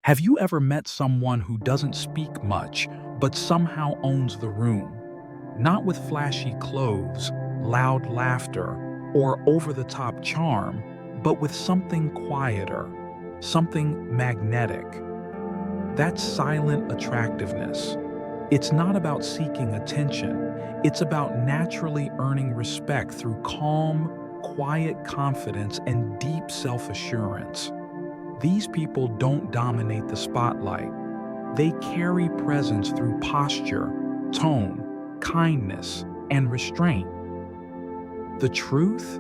Have you ever met someone who doesn't speak much, but somehow owns the room? Not with flashy clothes, loud laughter, or over-the-top charm, but with something quieter, something magnetic. That's silent attractiveness. It's not about seeking attention. It's about naturally earning respect through calm, quiet confidence and deep self-assurance. These people don't dominate the spotlight. They carry presence through posture, tone, kindness, and restraint. The truth?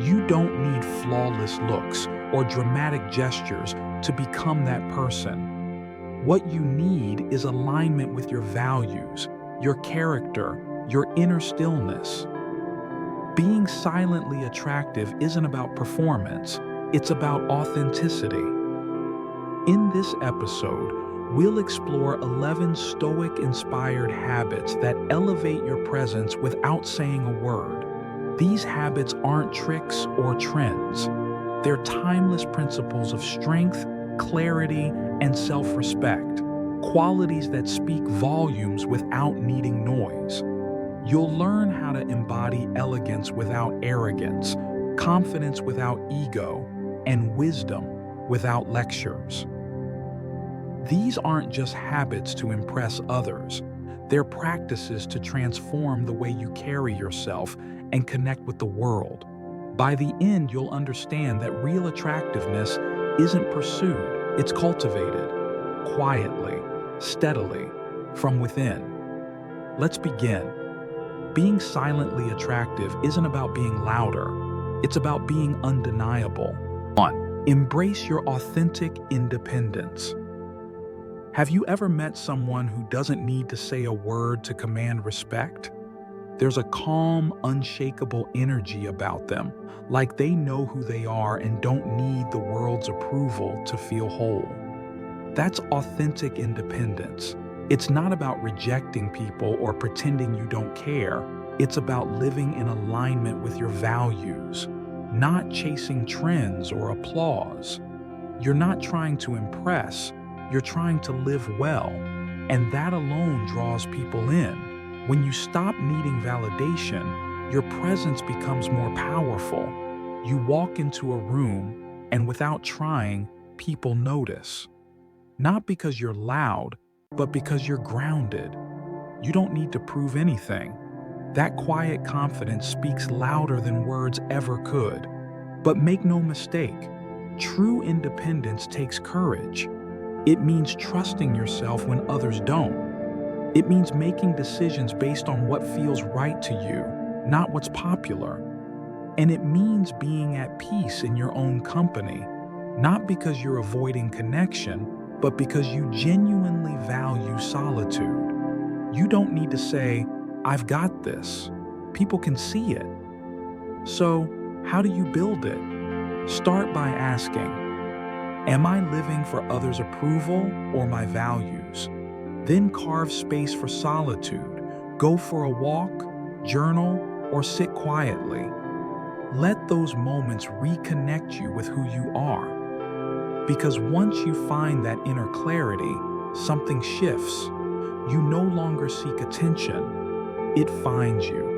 You don't need flawless looks or dramatic gestures to become that person. What you need is alignment with your values, your character, your inner stillness. Being silently attractive isn't about performance. It's about authenticity. In this episode, we'll explore 11 Stoic-inspired habits that elevate your presence without saying a word. These habits aren't tricks or trends. They're timeless principles of strength, clarity, and self-respect, qualities that speak volumes without needing noise. You'll learn how to embody elegance without arrogance, confidence without ego, and wisdom without lectures. These aren't just habits to impress others. They're practices to transform the way you carry yourself and connect with the world. By the end, you'll understand that real attractiveness isn't pursued, it's cultivated, quietly, steadily, from within. Let's begin. Being silently attractive isn't about being louder, it's about being undeniable. 1. Embrace your authentic independence. Have you ever met someone who doesn't need to say a word to command respect? There's a calm, unshakable energy about them, like they know who they are and don't need the world's approval to feel whole. That's authentic independence. It's not about rejecting people or pretending you don't care. It's about living in alignment with your values, not chasing trends or applause. You're not trying to impress, you're trying to live well, and that alone draws people in. When you stop needing validation, your presence becomes more powerful. You walk into a room, and without trying, people notice. Not because you're loud, but because you're grounded. You don't need to prove anything. That quiet confidence speaks louder than words ever could. But make no mistake, true independence takes courage. It means trusting yourself when others don't. It means making decisions based on what feels right to you, not what's popular. And it means being at peace in your own company, not because you're avoiding connection, but because you genuinely value solitude. You don't need to say, "I've got this." People can see it. So, how do you build it? Start by asking, am I living for others' approval or my values? Then carve space for solitude. Go for a walk, journal, or sit quietly. Let those moments reconnect you with who you are. Because once you find that inner clarity, something shifts. You no longer seek attention. It finds you.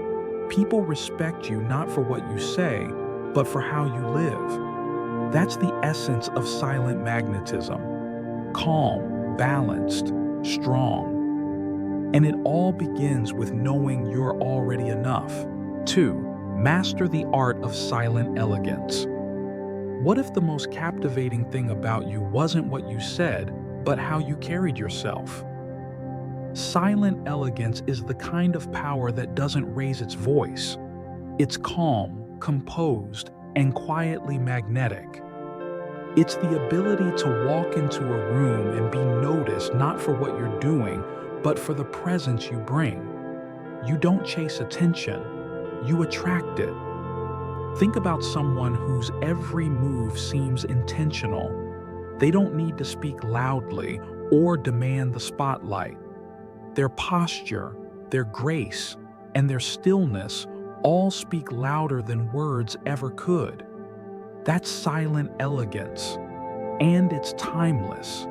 People respect you not for what you say, but for how you live. That's the essence of silent magnetism. Calm, balanced, strong. And it all begins with knowing you're already enough. 2. Master the art of silent elegance. What if the most captivating thing about you wasn't what you said, but how you carried yourself? Silent elegance is the kind of power that doesn't raise its voice. It's calm, composed, and quietly magnetic. It's the ability to walk into a room and be noticed not for what you're doing, but for the presence you bring. You don't chase attention, you attract it. Think about someone whose every move seems intentional. They don't need to speak loudly or demand the spotlight. Their posture, their grace, and their stillness all speak louder than words ever could. That's silent elegance. and it's timeless.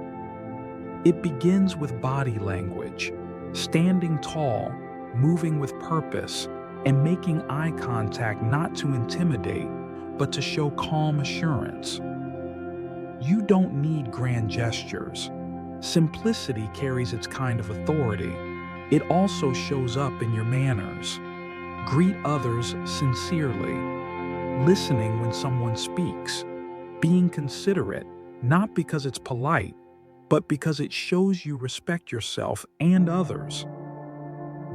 It begins with body language, standing tall, moving with purpose, and making eye contact not to intimidate, but to show calm assurance. You don't need grand gestures. Simplicity carries its kind of authority. It also shows up in your manners. Greet others sincerely, listening when someone speaks, being considerate, not because it's polite, but because it shows you respect yourself and others.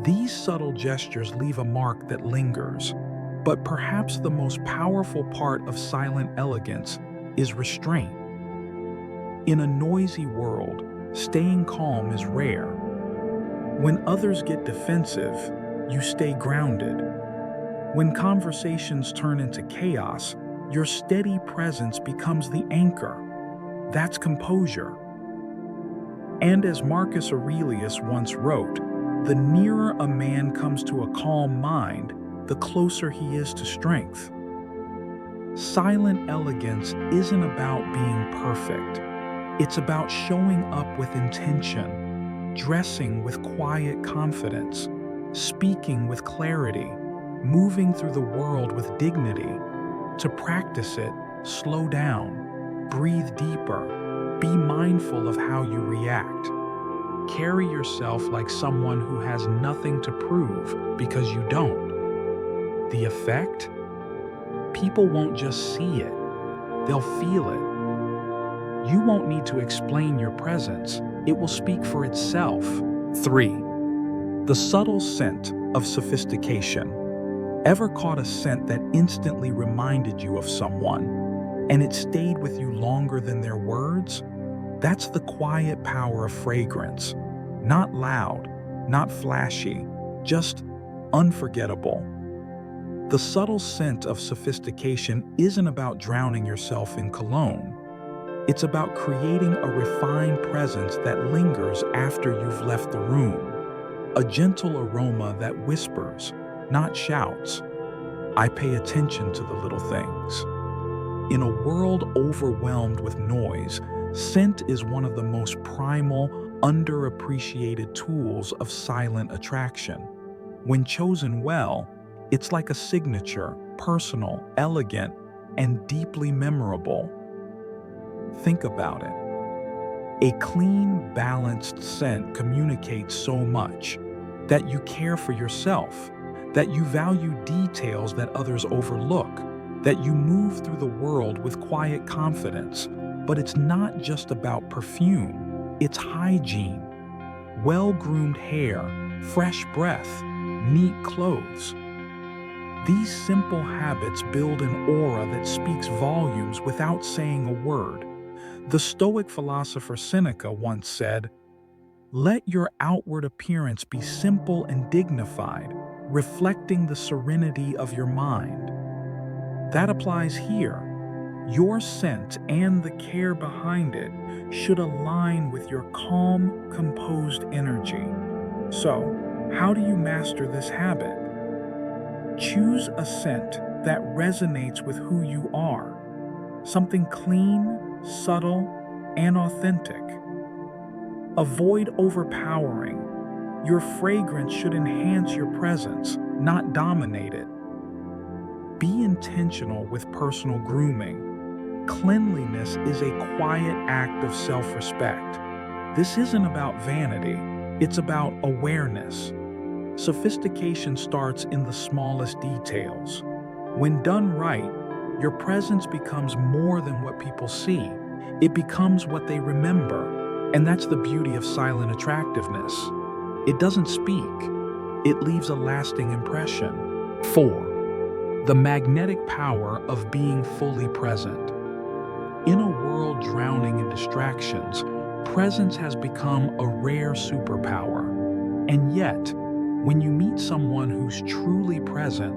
These subtle gestures leave a mark that lingers, but perhaps the most powerful part of silent elegance is restraint. In a noisy world, staying calm is rare. When others get defensive, you stay grounded. When conversations turn into chaos, your steady presence becomes the anchor. That's composure. And as Marcus Aurelius once wrote, the nearer a man comes to a calm mind, the closer he is to strength. Silent elegance isn't about being perfect. It's about showing up with intention, dressing with quiet confidence, speaking with clarity, moving through the world with dignity. To practice it, slow down, breathe deeper, be mindful of how you react. Carry yourself like someone who has nothing to prove because you don't. The effect? People won't just see it, they'll feel it. You won't need to explain your presence, it will speak for itself. 3. The subtle scent of sophistication. Ever caught a scent that instantly reminded you of someone, and it stayed with you longer than their words? That's the quiet power of fragrance. Not loud, not flashy, just unforgettable. The subtle scent of sophistication isn't about drowning yourself in cologne. It's about creating a refined presence that lingers after you've left the room. A gentle aroma that whispers, not shouts. I pay attention to the little things. In a world overwhelmed with noise, scent is one of the most primal, underappreciated tools of silent attraction. When chosen well, it's like a signature, personal, elegant, and deeply memorable. Think about it. A clean, balanced scent communicates so much. That you care for yourself, that you value details that others overlook, that you move through the world with quiet confidence. But it's not just about perfume, it's hygiene. Well-groomed hair, fresh breath, neat clothes. These simple habits build an aura that speaks volumes without saying a word. The Stoic philosopher Seneca once said, "Let your outward appearance be simple and dignified, reflecting the serenity of your mind." That applies here. Your scent and the care behind it should align with your calm, composed energy. So, how do you master this habit? Choose a scent that resonates with who you are. Something clean, subtle, and authentic. Avoid overpowering. Your fragrance should enhance your presence, not dominate it. Be intentional with personal grooming. Cleanliness is a quiet act of self-respect. This isn't about vanity, it's about awareness. Sophistication starts in the smallest details. When done right, your presence becomes more than what people see. It becomes what they remember. And that's the beauty of silent attractiveness. It doesn't speak. It leaves a lasting impression. 4. The magnetic power of being fully present. In a world drowning in distractions, presence has become a rare superpower. And yet, when you meet someone who's truly present,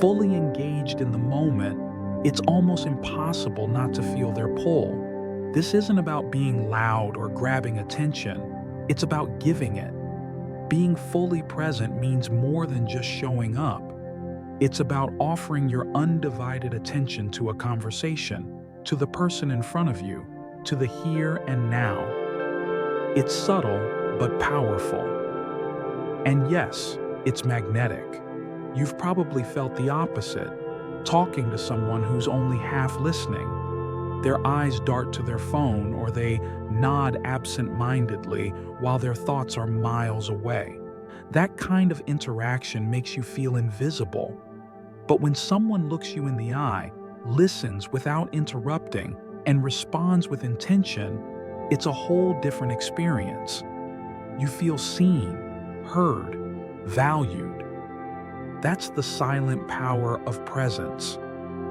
fully engaged in the moment, it's almost impossible not to feel their pull. This isn't about being loud or grabbing attention, it's about giving it. Being fully present means more than just showing up. It's about offering your undivided attention to a conversation, to the person in front of you, to the here and now. It's subtle but powerful. And yes, it's magnetic. You've probably felt the opposite, talking to someone who's only half listening. Their eyes dart to their phone or they nod absent-mindedly while their thoughts are miles away. That kind of interaction makes you feel invisible. But when someone looks you in the eye, listens without interrupting, and responds with intention, it's a whole different experience. You feel seen, heard, valued. That's the silent power of presence.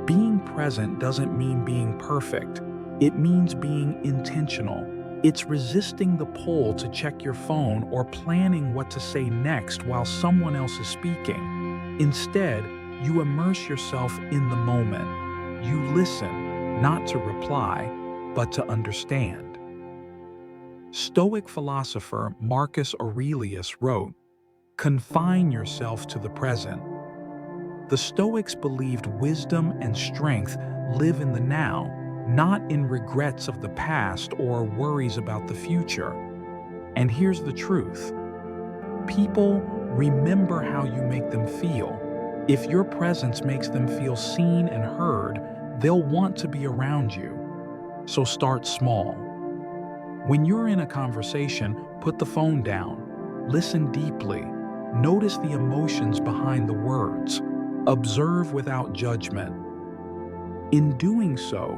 Being present doesn't mean being perfect. It means being intentional. It's resisting the pull to check your phone or planning what to say next while someone else is speaking. Instead, you immerse yourself in the moment. You listen, not to reply, but to understand. Stoic philosopher Marcus Aurelius wrote, "Confine yourself to the present." The Stoics believed wisdom and strength live in the now, not in regrets of the past or worries about the future. And here's the truth. People remember how you make them feel. If your presence makes them feel seen and heard, they'll want to be around you. So start small. When you're in a conversation, put the phone down. Listen deeply. Notice the emotions behind the words. Observe without judgment. In doing so,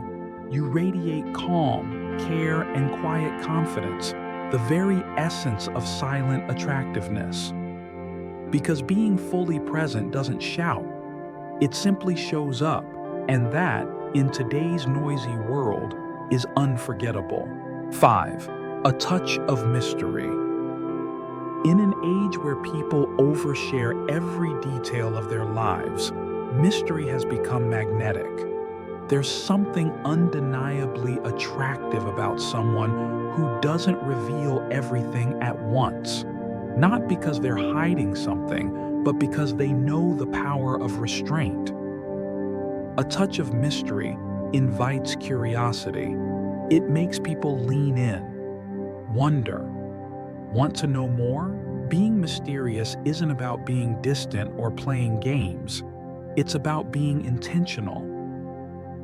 you radiate calm, care, and quiet confidence, the very essence of silent attractiveness. Because being fully present doesn't shout, it simply shows up, and that, in today's noisy world, is unforgettable. 5. A touch of mystery. In an age where people overshare every detail of their lives, mystery has become magnetic. There's something undeniably attractive about someone who doesn't reveal everything at once. Not because they're hiding something, but because they know the power of restraint. A touch of mystery invites curiosity. It makes people lean in, wonder. Want to know more? Being mysterious isn't about being distant or playing games. It's about being intentional.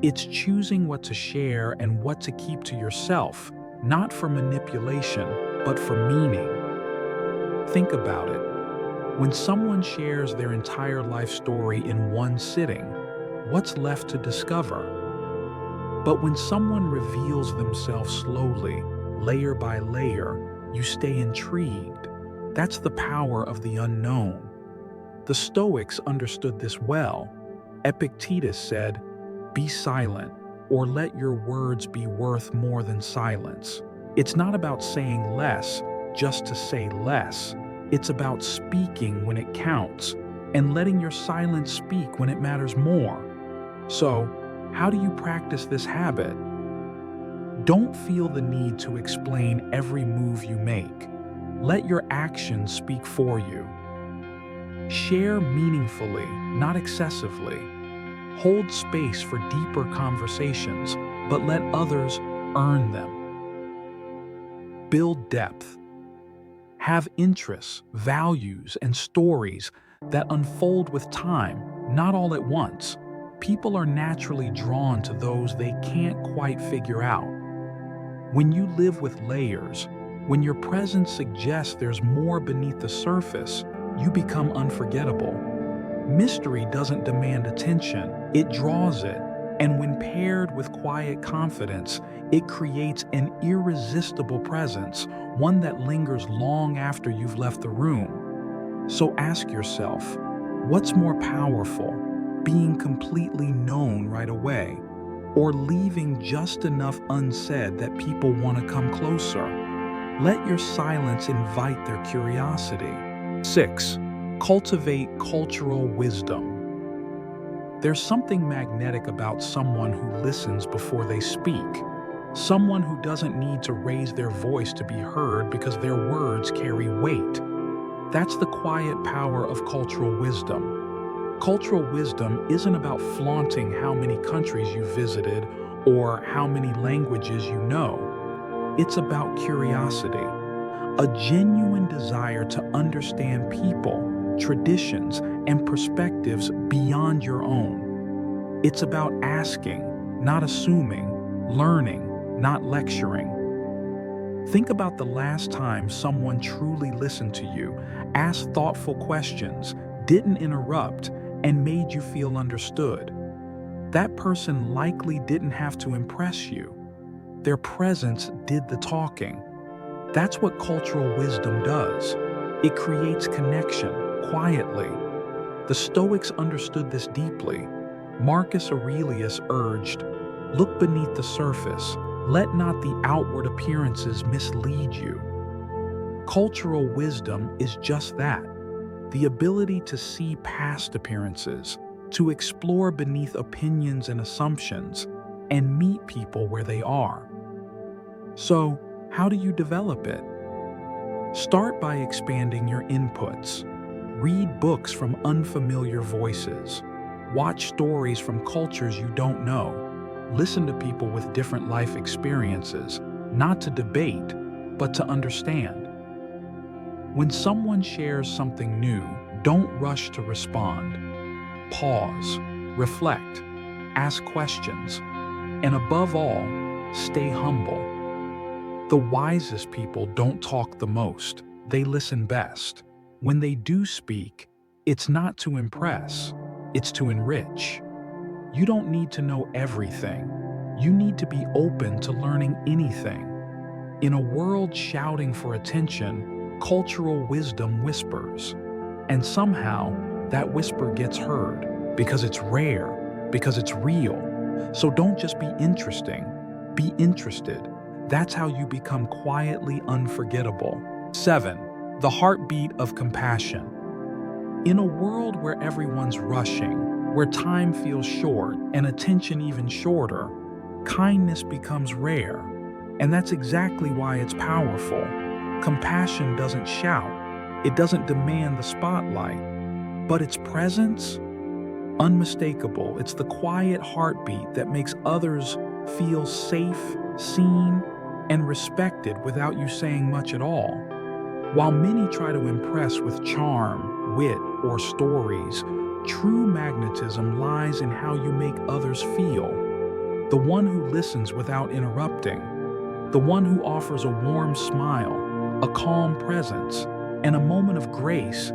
It's choosing what to share and what to keep to yourself, not for manipulation, but for meaning. Think about it. When someone shares their entire life story in one sitting, what's left to discover? But when someone reveals themselves slowly, layer by layer, you stay intrigued. That's the power of the unknown. The Stoics understood this well. Epictetus said, "Be silent, or let your words be worth more than silence." It's not about saying less just to say less. It's about speaking when it counts and letting your silence speak when it matters more. So, how do you practice this habit? Don't feel the need to explain every move you make. Let your actions speak for you. Share meaningfully, not excessively. Hold space for deeper conversations, but let others earn them. Build depth. Have interests, values, and stories that unfold with time, not all at once. People are naturally drawn to those they can't quite figure out. When you live with layers, when your presence suggests there's more beneath the surface, you become unforgettable. Mystery doesn't demand attention, it draws it, and when paired with quiet confidence, it creates an irresistible presence, one that lingers long after you've left the room. So ask yourself, what's more powerful, being completely known right away, or leaving just enough unsaid that people want to come closer? Let your silence invite their curiosity. 6. Cultivate cultural wisdom. There's something magnetic about someone who listens before they speak. Someone who doesn't need to raise their voice to be heard because their words carry weight. That's the quiet power of cultural wisdom. Cultural wisdom isn't about flaunting how many countries you visited or how many languages you know. It's about curiosity, a genuine desire to understand people, traditions, and perspectives beyond your own. It's about asking, not assuming, learning, not lecturing. Think about the last time someone truly listened to you, asked thoughtful questions, didn't interrupt, and made you feel understood. That person likely didn't have to impress you. Their presence did the talking. That's what cultural wisdom does. It creates connection, quietly. The Stoics understood this deeply. Marcus Aurelius urged, "Look beneath the surface. Let not the outward appearances mislead you." Cultural wisdom is just that, the ability to see past appearances, to explore beneath opinions and assumptions, and meet people where they are. So, how do you develop it? Start by expanding your inputs. Read books from unfamiliar voices. Watch stories from cultures you don't know. Listen to people with different life experiences, not to debate, but to understand. When someone shares something new, don't rush to respond. Pause, reflect, ask questions, and above all, stay humble. The wisest people don't talk the most, they listen best. When they do speak, it's not to impress, it's to enrich. You don't need to know everything. You need to be open to learning anything. In a world shouting for attention, cultural wisdom whispers. And somehow, that whisper gets heard because it's rare, because it's real. So don't just be interesting, be interested. That's how you become quietly unforgettable. 7. The heartbeat of compassion. In a world where everyone's rushing, where time feels short and attention even shorter, kindness becomes rare. And that's exactly why it's powerful. Compassion doesn't shout, it doesn't demand the spotlight, but its presence, unmistakable. It's the quiet heartbeat that makes others feel safe, seen, and respected without you saying much at all. While many try to impress with charm, wit, or stories, true magnetism lies in how you make others feel. The one who listens without interrupting, the one who offers a warm smile, a calm presence, and a moment of grace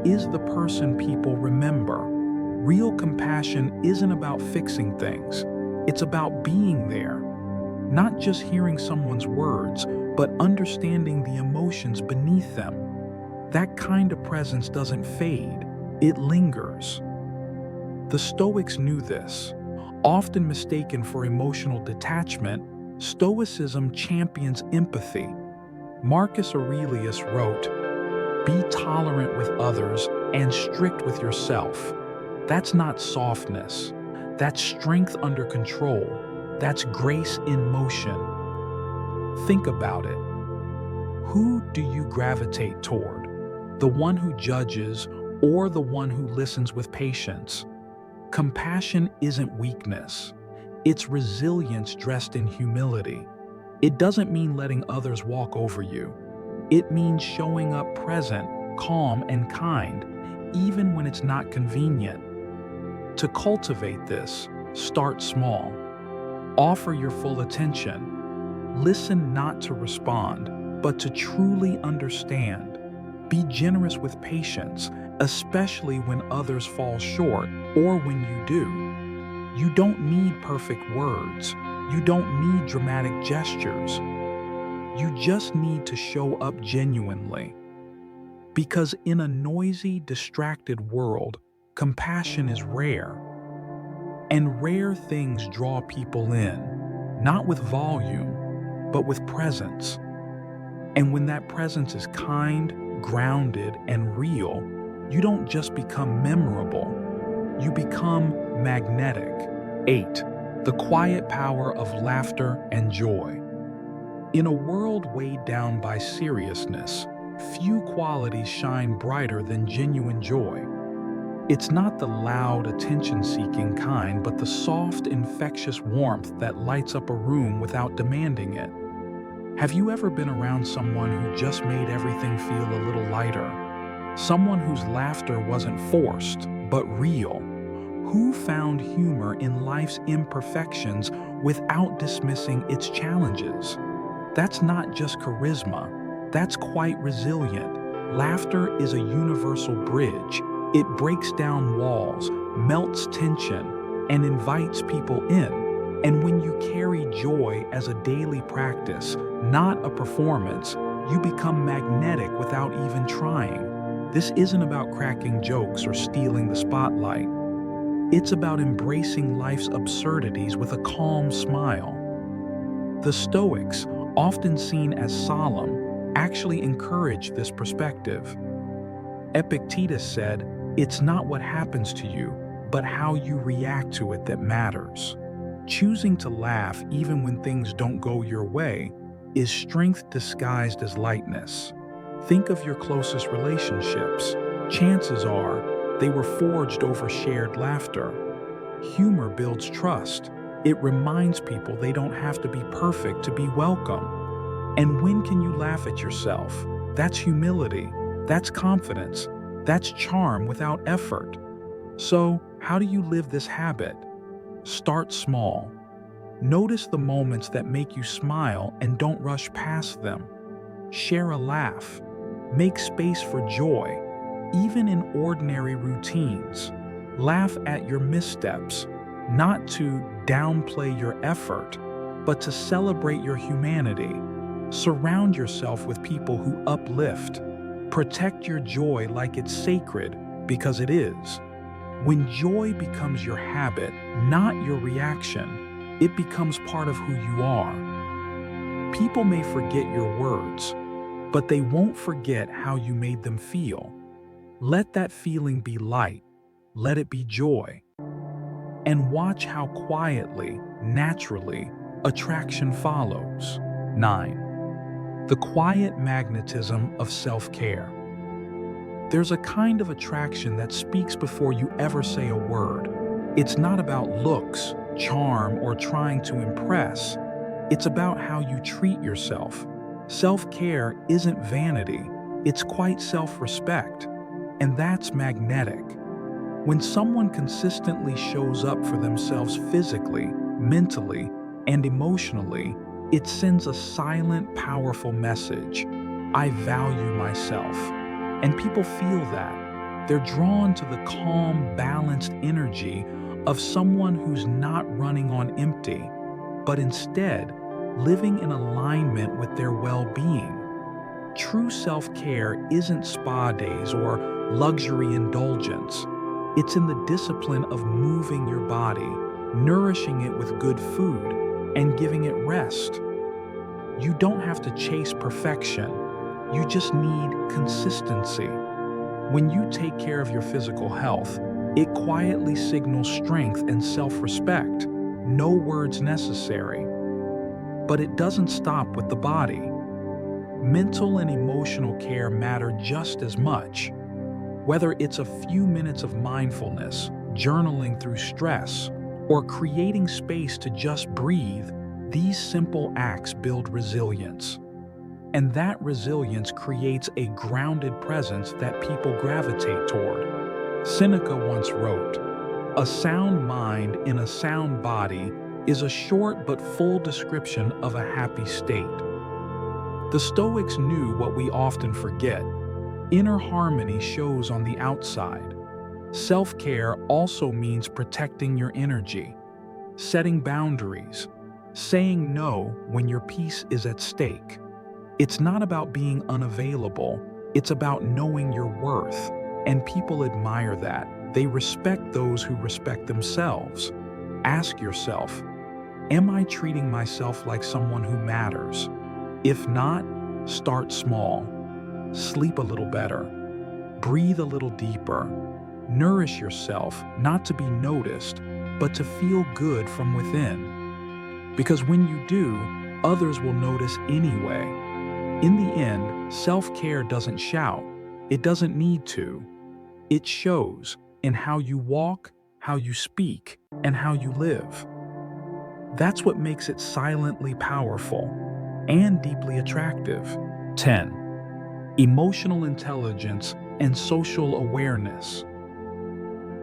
is the person people remember. Real compassion isn't about fixing things, it's about being there. Not just hearing someone's words, but understanding the emotions beneath them. That kind of presence doesn't fade, it lingers. The Stoics knew this. Often mistaken for emotional detachment, Stoicism champions empathy. Marcus Aurelius wrote, "Be tolerant with others and strict with yourself." That's not softness. That's strength under control. That's grace in motion. Think about it. Who do you gravitate toward? The one who judges or the one who listens with patience? Compassion isn't weakness. It's resilience dressed in humility. It doesn't mean letting others walk over you. It means showing up present, calm, and kind, even when it's not convenient. To cultivate this, start small. Offer your full attention. Listen not to respond, but to truly understand. Be generous with patience, especially when others fall short or when you do. You don't need perfect words. You don't need dramatic gestures. You just need to show up genuinely. Because in a noisy, distracted world, compassion is rare. And rare things draw people in, not with volume, but with presence. And when that presence is kind, grounded, and real, you don't just become memorable, you become magnetic. 8. The quiet power of laughter and joy. In a world weighed down by seriousness, few qualities shine brighter than genuine joy. It's not the loud, attention-seeking kind, but the soft, infectious warmth that lights up a room without demanding it. Have you ever been around someone who just made everything feel a little lighter? Someone whose laughter wasn't forced, but real? Who found humor in life's imperfections without dismissing its challenges? That's not just charisma, that's quite resilient. Laughter is a universal bridge. It breaks down walls, melts tension, and invites people in. And when you carry joy as a daily practice, not a performance, you become magnetic without even trying. This isn't about cracking jokes or stealing the spotlight. It's about embracing life's absurdities with a calm smile. The Stoics, often seen as solemn, actually encourage this perspective. Epictetus said, "It's not what happens to you, but how you react to it that matters." Choosing to laugh even when things don't go your way is strength disguised as lightness. Think of your closest relationships. Chances are they were forged over shared laughter. Humor builds trust. It reminds people they don't have to be perfect to be welcome. And when can you laugh at yourself? That's humility. That's confidence. That's charm without effort. So, how do you live this habit? Start small. Notice the moments that make you smile and don't rush past them. Share a laugh. Make space for joy, even in ordinary routines. Laugh at your missteps, not to downplay your effort, but to celebrate your humanity. Surround yourself with people who uplift. Protect your joy like it's sacred, because it is. When joy becomes your habit, not your reaction, it becomes part of who you are. People may forget your words, but they won't forget how you made them feel. Let that feeling be light. Let it be joy. And watch how quietly, naturally, attraction follows. 9. The quiet magnetism of self-care. There's a kind of attraction that speaks before you ever say a word. It's not about looks, charm, or trying to impress. It's about how you treat yourself. Self-care isn't vanity, it's quite self-respect. And that's magnetic. When someone consistently shows up for themselves physically, mentally, and emotionally, it sends a silent, powerful message. I value myself. And people feel that. They're drawn to the calm, balanced energy of someone who's not running on empty, but instead living in alignment with their well-being. True self-care isn't spa days or luxury indulgence. It's in the discipline of moving your body, nourishing it with good food, and giving it rest. You don't have to chase perfection. You just need consistency. When you take care of your physical health, it quietly signals strength and self-respect. No words necessary. But it doesn't stop with the body. Mental and emotional care matter just as much. Whether it's a few minutes of mindfulness, journaling through stress, or creating space to just breathe, these simple acts build resilience. And that resilience creates a grounded presence that people gravitate toward. Seneca once wrote, "A sound mind in a sound body is a short but full description of a happy state." The Stoics knew what we often forget. Inner harmony shows on the outside. Self-care also means protecting your energy, setting boundaries, saying no when your peace is at stake. It's not about being unavailable, it's about knowing your worth, and people admire that. They respect those who respect themselves. Ask yourself, am I treating myself like someone who matters? If not, start small. Sleep a little better. Breathe a little deeper. Nourish yourself, not to be noticed, but to feel good from within. Because when you do, others will notice anyway. In the end, self-care doesn't shout. It doesn't need to. It shows. in how you walk, how you speak, and how you live. That's what makes it silently powerful and deeply attractive. 10. Emotional intelligence and social awareness.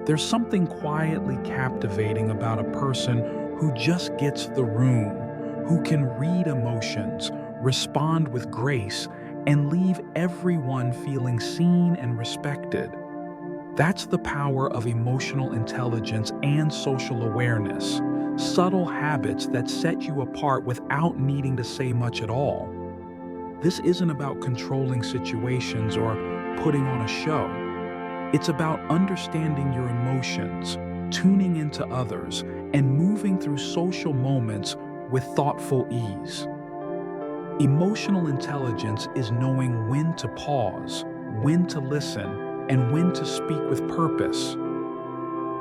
There's something quietly captivating about a person who just gets the room, who can read emotions, respond with grace, and leave everyone feeling seen and respected. That's the power of emotional intelligence and social awareness, subtle habits that set you apart without needing to say much at all. This isn't about controlling situations or putting on a show. It's about understanding your emotions, tuning into others, and moving through social moments with thoughtful ease. Emotional intelligence is knowing when to pause, when to listen, and when to speak with purpose.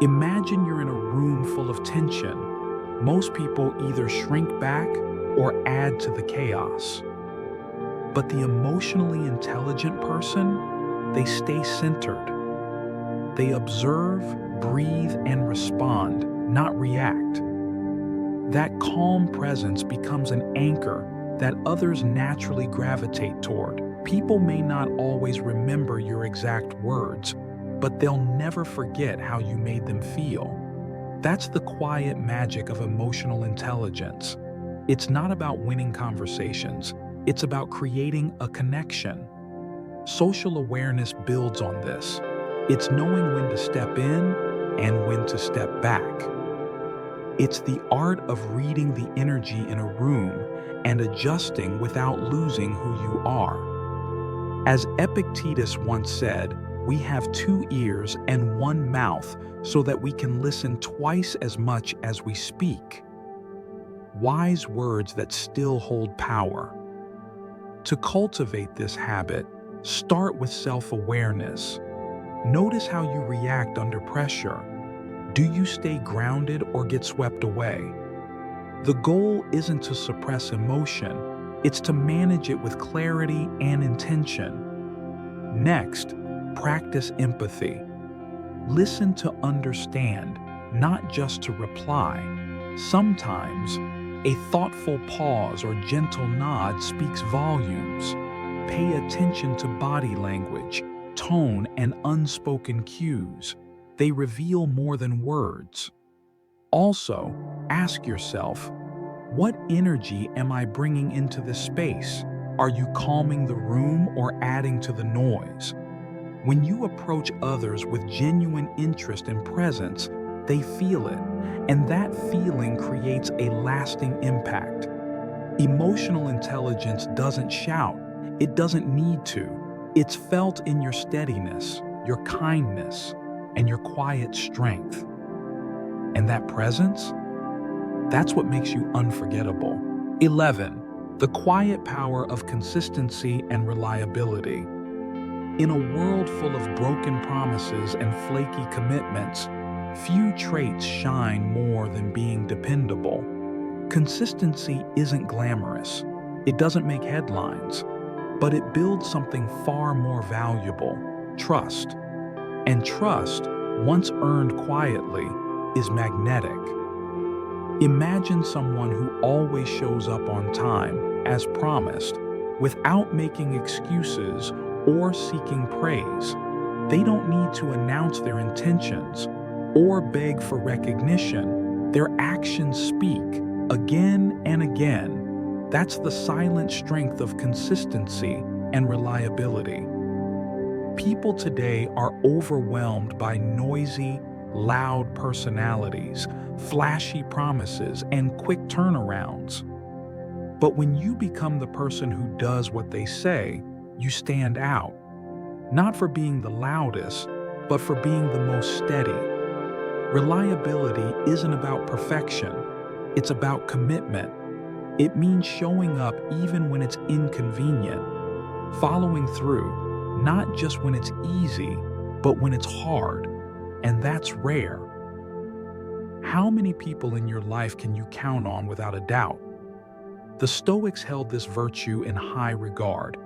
Imagine you're in a room full of tension. Most people either shrink back or add to the chaos. But the emotionally intelligent person, they stay centered. They observe, breathe, and respond, not react. That calm presence becomes an anchor that others naturally gravitate toward. People may not always remember your exact words, but they'll never forget how you made them feel. That's the quiet magic of emotional intelligence. It's not about winning conversations, it's about creating a connection. Social awareness builds on this. It's knowing when to step in and when to step back. It's the art of reading the energy in a room and adjusting without losing who you are. As Epictetus once said, we have 2 ears and 1 mouth so that we can listen twice as much as we speak. Wise words that still hold power. To cultivate this habit, start with self-awareness. Notice how you react under pressure. Do you stay grounded or get swept away? The goal isn't to suppress emotion, it's to manage it with clarity and intention. Next, practice empathy. Listen to understand, not just to reply. Sometimes, a thoughtful pause or gentle nod speaks volumes. Pay attention to body language, tone, and unspoken cues. They reveal more than words. Also, ask yourself, what energy am I bringing into this space? Are you calming the room or adding to the noise? When you approach others with genuine interest and presence, they feel it, and that feeling creates a lasting impact. Emotional intelligence doesn't shout, it doesn't need to. It's felt in your steadiness, your kindness, and your quiet strength. And that presence? That's what makes you unforgettable. 11. The quiet power of consistency and reliability. In a world full of broken promises and flaky commitments, few traits shine more than being dependable. Consistency isn't glamorous. It doesn't make headlines, but it builds something far more valuable: trust. And trust, once earned quietly, is magnetic. Imagine someone who always shows up on time, as promised, without making excuses or seeking praise. They don't need to announce their intentions or beg for recognition. Their actions speak again and again. That's the silent strength of consistency and reliability. People today are overwhelmed by noisy, loud personalities, flashy promises, and quick turnarounds. But when you become the person who does what they say, you stand out. Not for being the loudest, but for being the most steady. Reliability isn't about perfection, it's about commitment. It means showing up even when it's inconvenient, following through, not just when it's easy, but when it's hard, and that's rare. How many people in your life can you count on without a doubt? The Stoics held this virtue in high regard.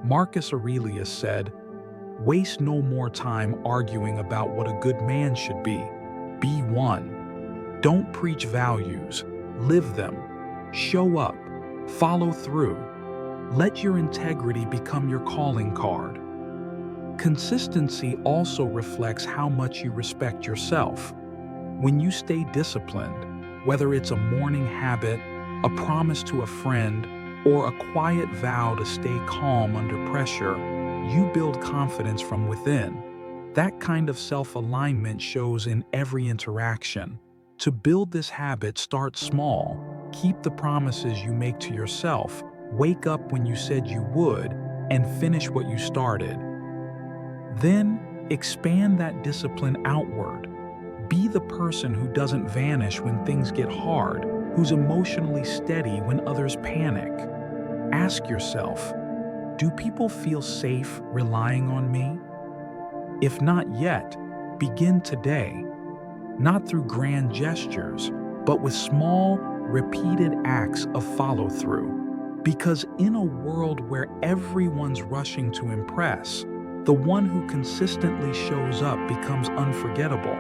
Marcus Aurelius said, Waste no more time arguing about what a good man should be. Be one. Don't preach values. Live them. Show up. Follow through. Let your integrity become your calling card. Consistency also reflects how much you respect yourself. When you stay disciplined, whether it's a morning habit, a promise to a friend, or a quiet vow to stay calm under pressure, you build confidence from within. That kind of self-alignment shows in every interaction. To build this habit, start small. Keep the promises you make to yourself. Wake up when you said you would, and finish what you started. Then, expand that discipline outward. Be the person who doesn't vanish when things get hard, who's emotionally steady when others panic. Ask yourself, do people feel safe relying on me? If not yet, begin today. Not through grand gestures, but with small, repeated acts of follow-through. Because in a world where everyone's rushing to impress, the one who consistently shows up becomes unforgettable.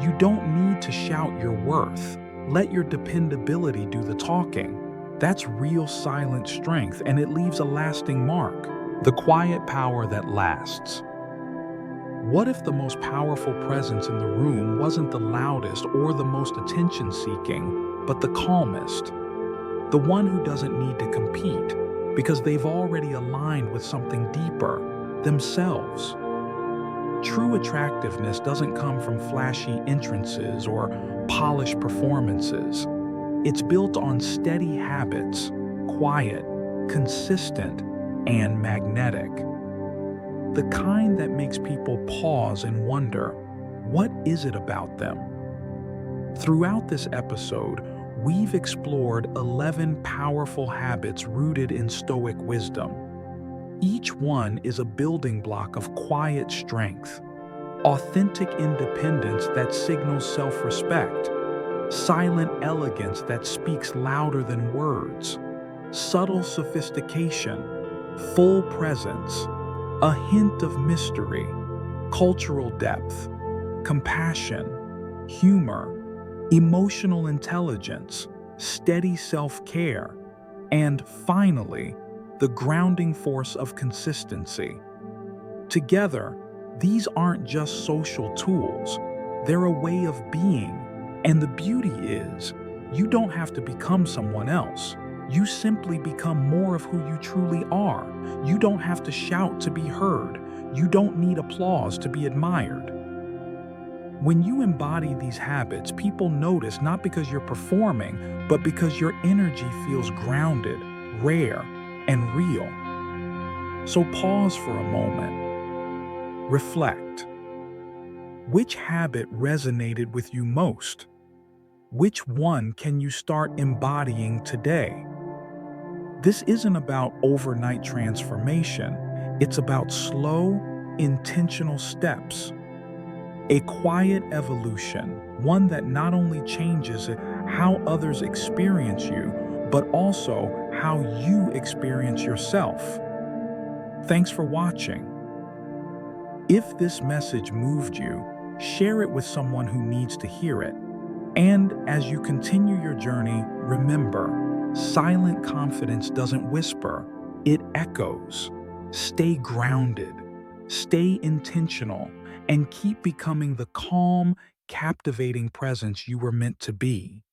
You don't need to shout your worth. Let your dependability do the talking. That's real silent strength, and it leaves a lasting mark. The quiet power that lasts. What if the most powerful presence in the room wasn't the loudest or the most attention-seeking, but the calmest? The one who doesn't need to compete because they've already aligned with something deeper, themselves. True attractiveness doesn't come from flashy entrances or polished performances. It's built on steady habits, quiet, consistent, and magnetic. The kind that makes people pause and wonder, what is it about them? Throughout this episode, we've explored 11 powerful habits rooted in Stoic wisdom. Each one is a building block of quiet strength, authentic independence that signals self-respect, silent elegance that speaks louder than words, subtle sophistication, full presence, a hint of mystery, cultural depth, compassion, humor, emotional intelligence, steady self-care, and finally, the grounding force of consistency. Together, these aren't just social tools, they're a way of being, and the beauty is, you don't have to become someone else. You simply become more of who you truly are. You don't have to shout to be heard. You don't need applause to be admired. When you embody these habits, people notice not because you're performing, but because your energy feels grounded, rare, and real. So pause for a moment. Reflect. Which habit resonated with you most? Which one can you start embodying today? This isn't about overnight transformation. It's about slow, intentional steps. A quiet evolution, one that not only changes how others experience you, but also how you experience yourself. Thanks for watching. If this message moved you, share it with someone who needs to hear it. And as you continue your journey, remember, silent confidence doesn't whisper, it echoes. Stay grounded, stay intentional, and keep becoming the calm, captivating presence you were meant to be.